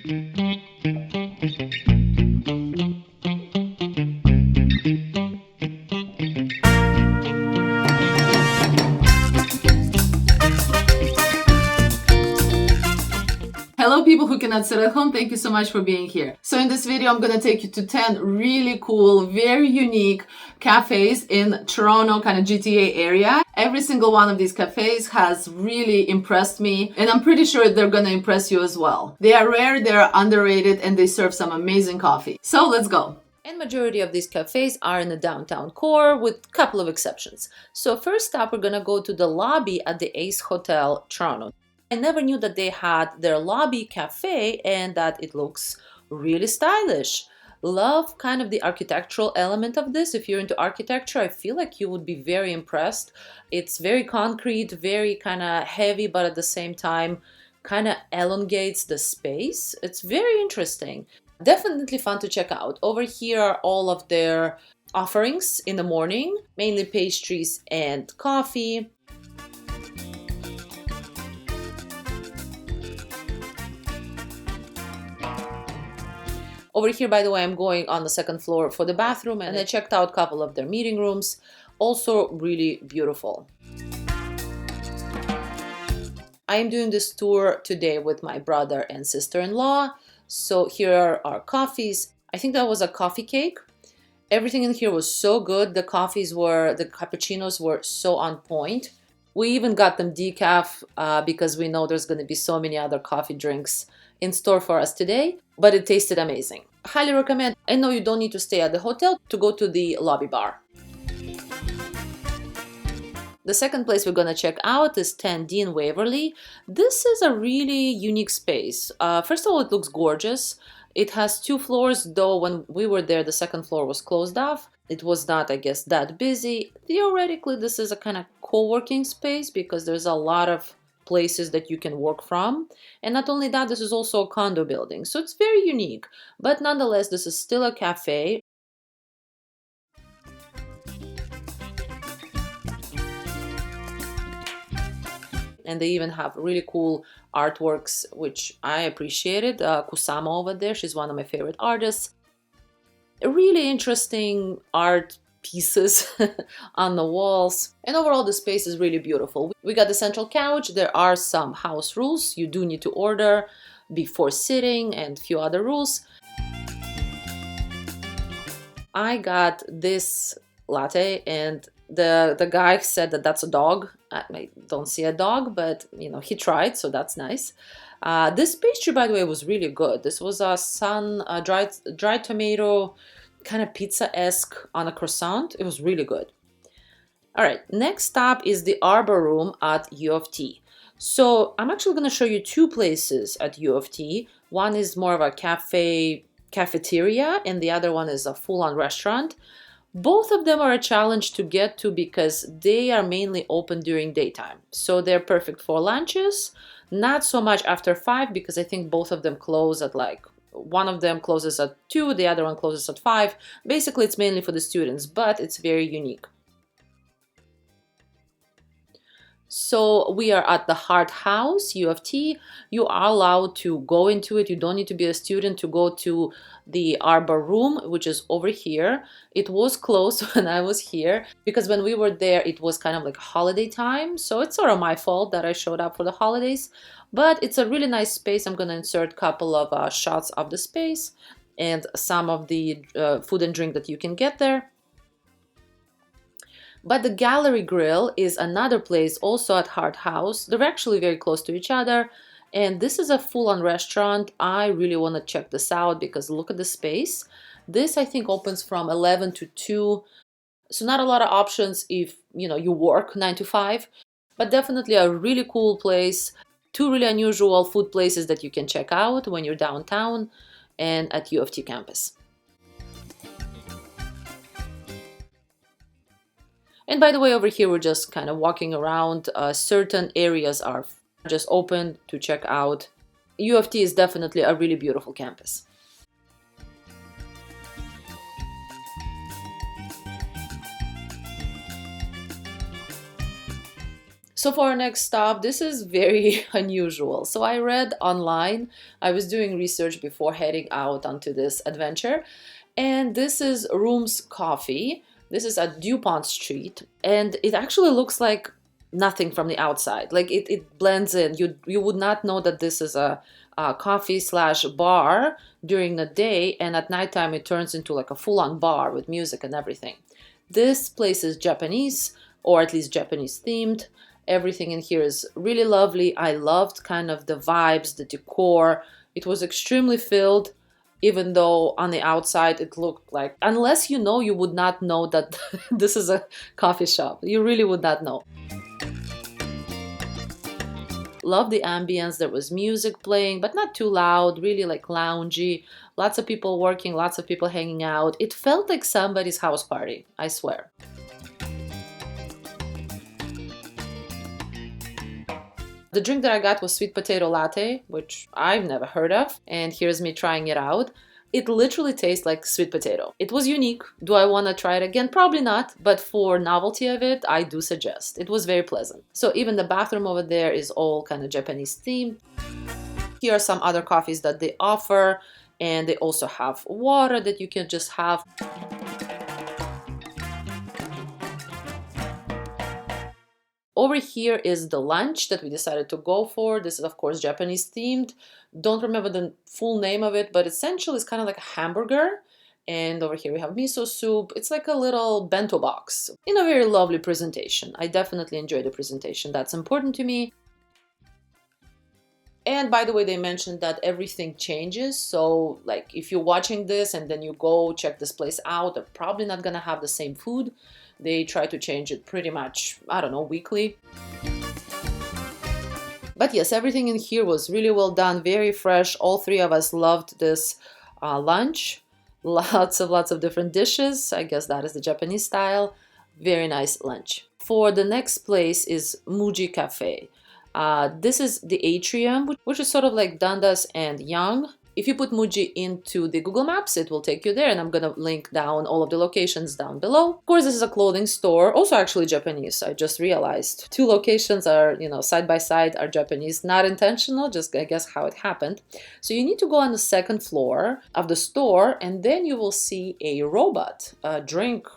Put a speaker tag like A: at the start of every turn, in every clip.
A: Hello people who cannot sit at home, thank you so much for being here. So in this video, I'm gonna take you to 10 really cool, very unique cafes in Toronto, kind of GTA area. Every single one of these cafes has really impressed me, and I'm pretty sure they're gonna impress you as well. They are rare, they are underrated, and they serve some amazing coffee. So let's go. And majority of these cafes are in the downtown core with a couple of exceptions. So first up, we're gonna go to the lobby at the Ace Hotel, Toronto. I never knew that they had their lobby cafe and that it looks really stylish. Love kind of the architectural element of this. If you're into architecture, I feel like you would be very impressed. It's very concrete, very kind of heavy, but at the same time kind of elongates the space. It's very interesting. Definitely fun to check out. Over here are all of their offerings in the morning, mainly pastries and coffee. Over here, by the way, I'm going on the second floor for the bathroom, and I checked out a couple of their meeting rooms. Also really beautiful. I am doing this tour today with my brother and sister-in-law. So here are our coffees. I think that was a coffee cake. Everything in here was so good. The cappuccinos were so on point. We even got them decaf because we know there's going to be so many other coffee drinks in store for us today, but it tasted amazing. Highly recommend. I know you don't need to stay at the hotel to go to the lobby bar. The second place we're going to check out is Tandee in Waverly. This is a really unique space. First of all, it looks gorgeous. It has 2 floors, though when we were there, the second floor was closed off. It was not, I guess, that busy. Theoretically, this is a kind of co-working space because there's a lot of places that you can work from. And not only that, this is also a condo building. So it's very unique. But nonetheless, this is still a cafe. And they even have really cool artworks, which I appreciated. Kusama over there, she's one of my favorite artists. Really interesting art pieces on the walls, and overall the space is really beautiful. We got the central couch. There are some house rules. You do need to order before sitting and a few other rules. I got this latte, and the guy said that that's a dog. I don't see a dog, but you know, he tried, so that's nice. This pastry, by the way, was really good. This was a dried tomato, kind of pizza-esque on a croissant. It was really good. All right, next stop is the Arbor Room at U of T. So I'm actually going to show you 2 places at U of T. One is more of a cafeteria, and the other one is a full-on restaurant. Both of them are a challenge to get to because they are mainly open during daytime. So they're perfect for lunches, not so much after 5 because I think both of them close at one of them closes at 2, the other one closes at 5. Basically, it's mainly for the students, but it's very unique. So we are at the Hart House, U of T. You are allowed to go into it. You don't need to be a student to go to the Arbor Room, which is over here. It was closed when I was here because when we were there, it was kind of like holiday time. So it's sort of my fault that I showed up for the holidays. But it's a really nice space. I'm going to insert a couple of shots of the space and some of the food and drink that you can get there. But the Gallery Grill is another place also at Hart House. They're actually very close to each other. And this is a full-on restaurant. I really want to check this out because look at the space. This, I think, opens from 11 to 2. So not a lot of options if, you know, you work 9 to 5. But definitely a really cool place. 2 really unusual food places that you can check out when you're downtown and at U of T campus. And by the way, over here, we're just kind of walking around. Certain areas are just open to check out. U of T is definitely a really beautiful campus. So for our next stop, this is very unusual. So I read online, I was doing research before heading out onto this adventure, and this is Room's Coffee. This is at DuPont Street, and it actually looks like nothing from the outside. Like it blends in. You would not know that this is a coffee slash bar during the day, and at nighttime it turns into like a full-on bar with music and everything. This place is Japanese, or at least Japanese themed. Everything in here is really lovely. I loved kind of the vibes, the decor. It was extremely filled, even though on the outside it looked like, unless you know, you would not know that this is a coffee shop. You really would not know. Love the ambience. There was music playing, but not too loud, really like loungy. Lots of people working, lots of people hanging out. It felt like somebody's house party, I swear. The drink that I got was sweet potato latte, which I've never heard of, and here's me trying it out. It literally tastes like sweet potato. It was unique. Do I want to try it again? Probably not, but for novelty of it, I do suggest. It was very pleasant. So even the bathroom over there is all kind of Japanese themed. Here are some other coffees that they offer, and they also have water that you can just have. Over here is the lunch that we decided to go for. This is, of course, Japanese themed. Don't remember the full name of it, but essentially it's kind of like a hamburger. And over here we have miso soup. It's like a little bento box in a very lovely presentation. I definitely enjoyed the presentation. That's important to me. And by the way, they mentioned that everything changes. So like if you're watching this and then you go check this place out, they're probably not gonna have the same food. They try to change it pretty much, I don't know, weekly. But yes, everything in here was really well done, very fresh. All three of us loved this lunch. Lots of different dishes. I guess that is the Japanese style. Very nice lunch. For the next place is Muji Cafe. This is the atrium, which is sort of like Dundas and Yonge. If you put Muji into the Google Maps, it will take you there, and I'm gonna link down all of the locations down below. Of course, this is a clothing store, also actually Japanese. I just realized two locations are, side by side are Japanese, not intentional, just I guess how it happened. So you need to go on the second floor of the store, and then you will see a robot, a drink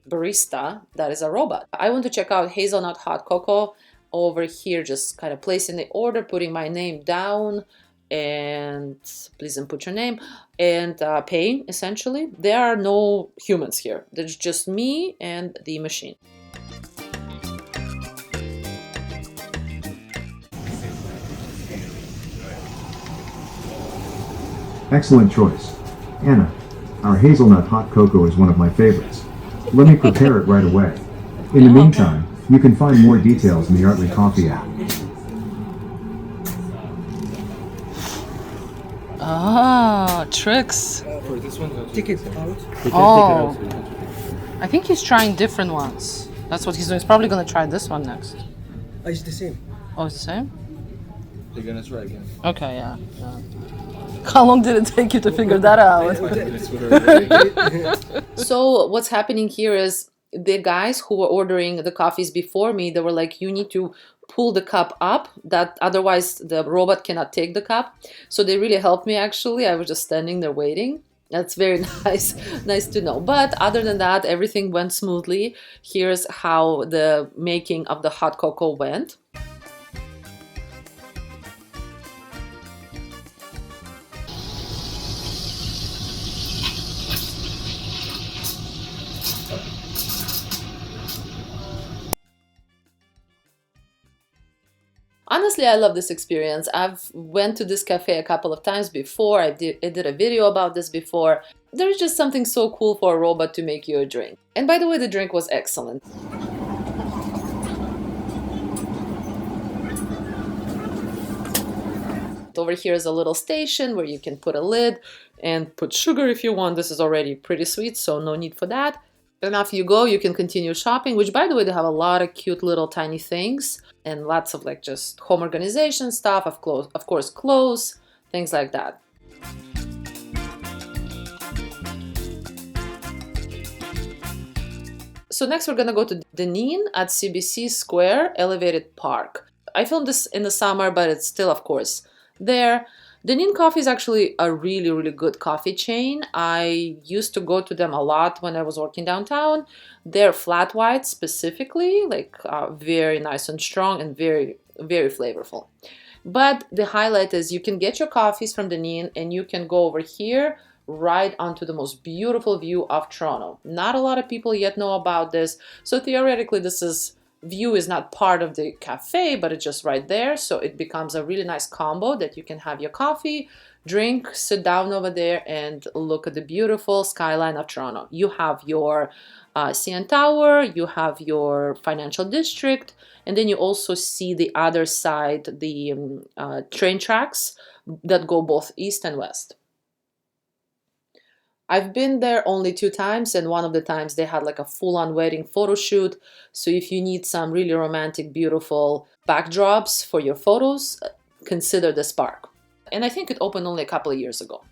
A: barista that is a robot. I want to check out hazelnut hot cocoa. Over here, just kind of placing the order, putting my name down, and please input your name, and paying, essentially. There are no humans here. There's just me and the machine.
B: Excellent choice. Anna, our hazelnut hot cocoa is one of my favorites. Let me prepare it right away. In the meantime, you can find more details in the Artley Coffee app.
A: Ah, tricks.
C: For this one,
D: Take it out.
A: Oh, I think he's trying different ones. That's what he's doing. He's probably gonna try this one next.
D: It's the same.
A: Oh, it's the same?
C: They're gonna try again.
A: Okay, yeah. How long did it take you to figure that out? So what's happening here is the guys who were ordering the coffees before me, they were like, you need to pull the cup up, that otherwise the robot cannot take the cup. So they really helped me, actually. I was just standing there waiting. That's very nice to know. But other than that, everything went smoothly. Here's how the making of the hot cocoa went. Honestly, I love this experience. I've went to this cafe a couple of times before. I did a video about this before. There's just something so cool for a robot to make you a drink. And by the way, the drink was excellent. Over here is a little station where you can put a lid and put sugar if you want. This is already pretty sweet, so no need for that. And after you go, you can continue shopping, which, by the way, they have a lot of cute little tiny things and lots of like just home organization stuff, of course, clothes, things like that. So next we're gonna go to Dineen at CIBC Square Elevated Park. I filmed this in the summer, but it's still, of course, there. Dineen Coffee is actually a really, really good coffee chain. I used to go to them a lot when I was working downtown. They're flat white specifically, like very nice and strong and very, very flavorful. But the highlight is you can get your coffees from Dineen and you can go over here right onto the most beautiful view of Toronto. Not a lot of people yet know about this. So theoretically, view is not part of the cafe, but it's just right there. So it becomes a really nice combo that you can have your coffee, drink, sit down over there and look at the beautiful skyline of Toronto. You have your CN Tower, you have your financial district, and then you also see the other side, the train tracks that go both east and west. I've been there only 2 times, and one of the times they had like a full-on wedding photo shoot. So if you need some really romantic, beautiful backdrops for your photos, consider this park. And I think it opened only a couple of years ago.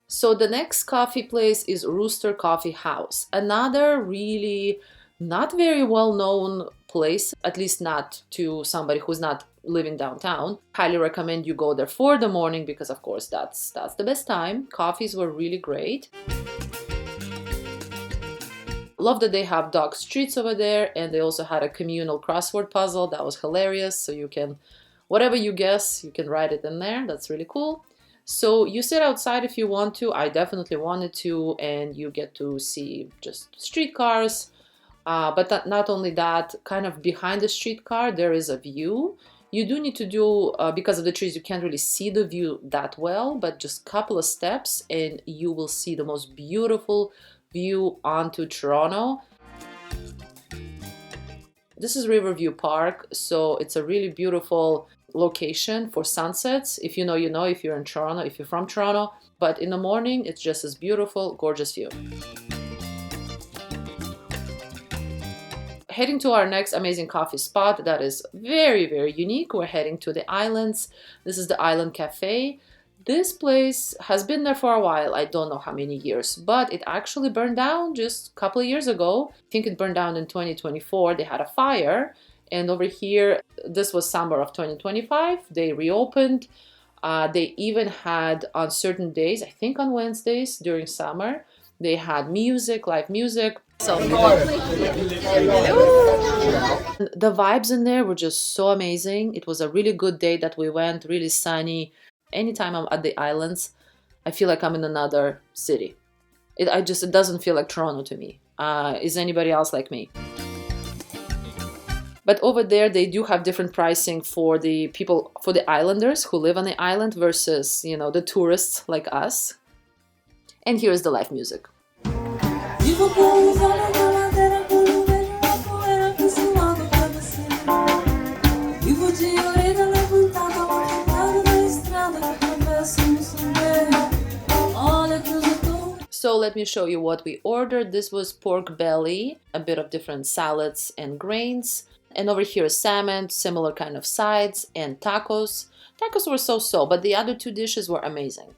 A: So the next coffee place is Rooster Coffee House, another really not very well known place, at least not to somebody who's not living downtown. Highly recommend you go there for the morning because of course that's the best time. Coffees were really great. Love that they have dog treats over there, and they also had a communal crossword puzzle that was hilarious. So you can, whatever you guess, you can write it in there. That's really cool. So you sit outside if you want to. I definitely wanted to, and you get to see just streetcars. But not only that, kind of behind the streetcar, there is a view. You do need to do, because of the trees, you can't really see the view that well, but just a couple of steps and you will see the most beautiful view onto Toronto. This is Riverview Park, so it's a really beautiful location for sunsets. If you know, you know, if you're in Toronto, if you're from Toronto. But in the morning, it's just as beautiful, gorgeous view. Heading to our next amazing coffee spot that is very, very unique. We're heading to the Islands. This is the Island Cafe. This place has been there for a while. I don't know how many years, but it actually burned down just a couple of years ago. I think it burned down in 2024. They had a fire. And over here, this was summer of 2025. They reopened. They even had on certain days, I think on Wednesdays during summer, they had music, live music. So the vibes in there were just so amazing. It was a really good day that we went, really sunny. Anytime I'm at the islands, I feel like I'm in another city. It doesn't feel like Toronto to me. Is anybody else like me? But over there, they do have different pricing for the people, for the islanders who live on the island versus, you know, the tourists like us. And here's the live music. So let me show you what we ordered. This was pork belly, a bit of different salads and grains. And over here, salmon, similar kind of sides, and tacos. Tacos were so-so, but the other 2 dishes were amazing.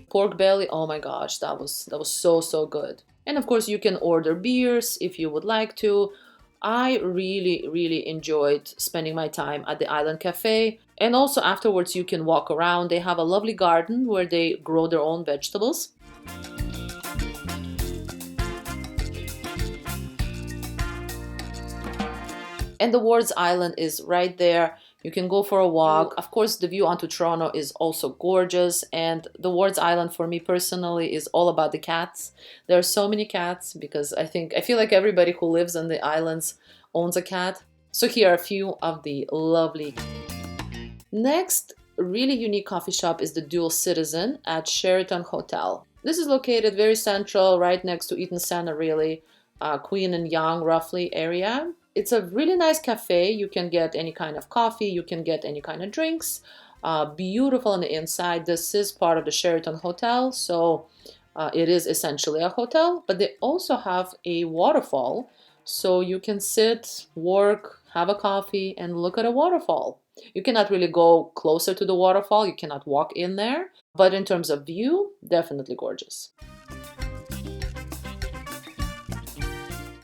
A: Pork belly, oh my gosh, that was so good. And of course, you can order beers if you would like to. I really enjoyed spending my time at the Island Cafe. And also afterwards, you can walk around. They have a lovely garden where they grow their own vegetables. And the Wards Island is right there. You can go for a walk. Of course, the view onto Toronto is also gorgeous. And the Wards Island, for me personally, is all about the cats. There are so many cats because I feel like everybody who lives on the islands owns a cat. So here are a few of the lovely. Next, really unique coffee shop is the Dual Citizen at Sheraton Hotel. This is located very central, right next to Eaton Center, really. Queen and Yonge, roughly, area. It's a really nice cafe. You can get any kind of coffee. You can get any kind of drinks. Beautiful on the inside. This is part of the Sheraton Hotel. So It is essentially a hotel, but they also have a waterfall. So you can sit, work, have a coffee, and look at a waterfall. You cannot really go closer to the waterfall. You cannot walk in there. But in terms of view, definitely gorgeous.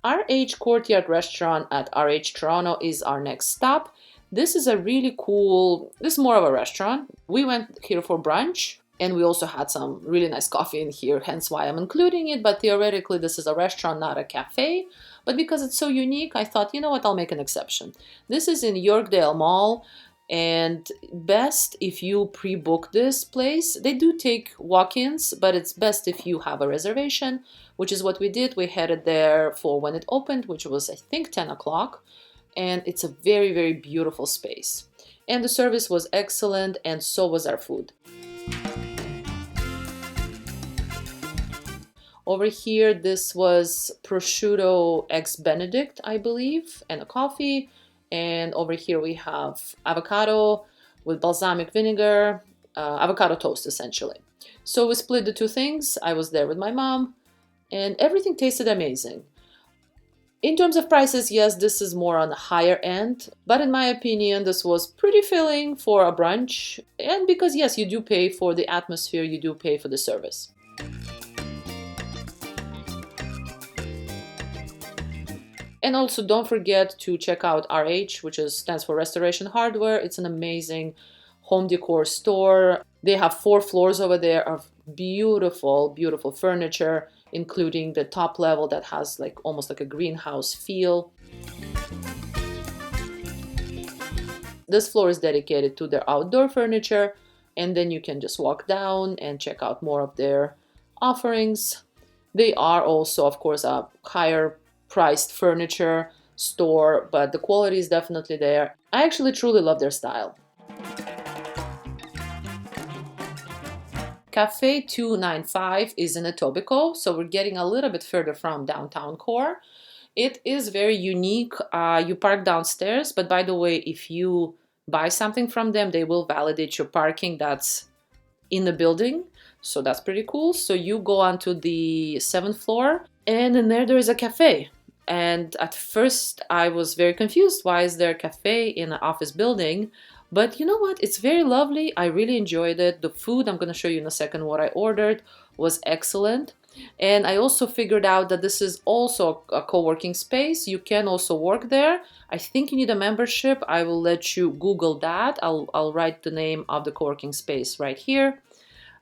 A: RH Courtyard Restaurant at RH Toronto is our next stop. This is a really cool, this is more of a restaurant. We went here for brunch and we also had some really nice coffee in here, hence why I'm including it. But theoretically, this is a restaurant, not a cafe. But because it's so unique, I thought, you know what, I'll make an exception. This is in Yorkdale Mall. And best if you pre-book this place. They do take walk-ins, but it's best if you have a reservation, which is what we did. We headed there for when it opened, which was I think 10 o'clock. And it's a very, very beautiful space. And the service was excellent, and so was our food. Over here, this was prosciutto eggs Benedict, I believe, and a coffee. And over here we have avocado with balsamic vinegar, avocado toast essentially. So we split the two things. I was there with my mom and everything tasted amazing. In terms of prices, yes, this is more on the higher end, but in my opinion, this was pretty filling for a brunch. And because yes, you do pay for the atmosphere, you do pay for the service. And also don't forget to check out RH, which stands for Restoration Hardware. It's an amazing home decor store. They have 4 floors over there of beautiful, beautiful furniture, including the top level that has like almost like a greenhouse feel. This floor is dedicated to their outdoor furniture, and then you can just walk down and check out more of their offerings. They are also, of course, a higher priced furniture store, but the quality is definitely there. I actually truly love their style. Cafe 295 is in Etobicoke, so we're getting a little bit further from downtown core. It is very unique. You park downstairs, but by the way, if you buy something from them, they will validate your parking that's in the building. So that's pretty cool. So you go onto the 7th floor, and in there is a cafe. And at first I was very confused. Why is there a cafe in an office building? But you know what? It's very lovely. I really enjoyed it. The food, I'm going to show you in a second what I ordered, was excellent. And I also figured out that this is also a co-working space. You can also work there. I think you need a membership. I will let you Google that. I'll write the name of the co-working space right here.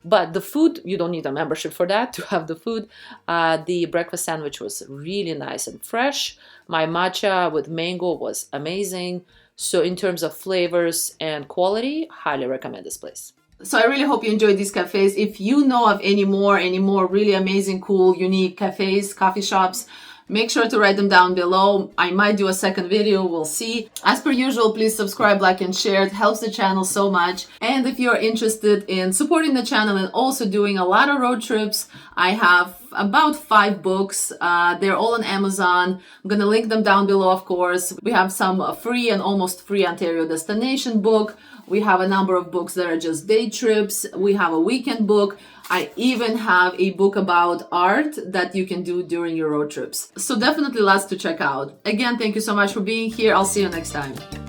A: But the food, you don't need a membership for that to have the food. The breakfast sandwich was really nice and fresh. My matcha with mango was amazing. So in terms of flavors and quality, highly recommend this place. So I really hope you enjoyed these cafes. If you know of any more really amazing, cool, unique cafes, coffee shops, make sure to write them down below. I might do a second video, we'll see. As per usual, please subscribe, like, and share. It helps the channel so much. And if you're interested in supporting the channel and also doing a lot of road trips, I have about 5 books. They're all on Amazon. I'm gonna link them down below, of course. We have some free and almost free Ontario destination book. We have a number of books that are just day trips. We have a weekend book. I even have a book about art that you can do during your road trips. So definitely lots to check out. Again, thank you so much for being here. I'll see you next time.